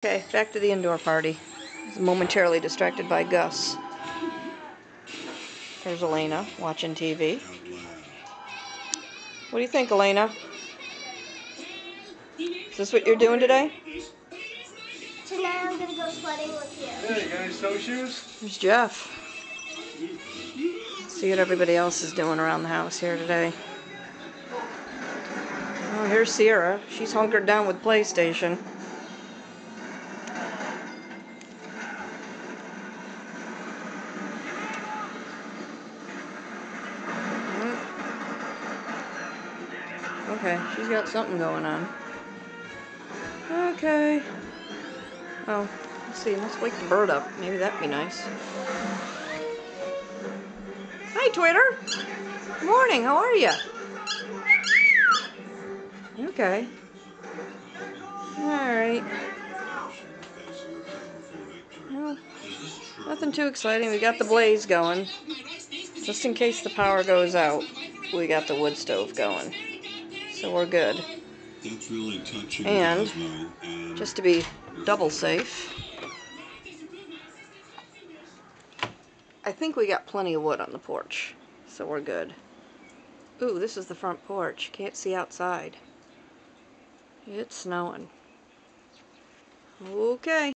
Okay, back to the indoor party. I was momentarily distracted by Gus. There's Elena watching TV. What do you think, Elena? Is this what you're doing today? Tonight I'm gonna go sledding with you. Yeah, you got any snowshoes? There's Jeff. See what everybody else is doing around the house here today. Oh, here's Sierra. She's hunkered down with PlayStation. Okay, she's got something going on. Okay. Oh, let's see. Let's wake the bird up. Maybe that'd be nice. Hi, Twitter. Good morning. How are you? Okay. Alright. Well, nothing too exciting. We got the blaze going. Just in case the power goes out, we got the wood stove going. So we're good. And, just to be double safe, I think we got plenty of wood on the porch. So we're good. Ooh, this is the front porch. Can't see outside. It's snowing. Okay.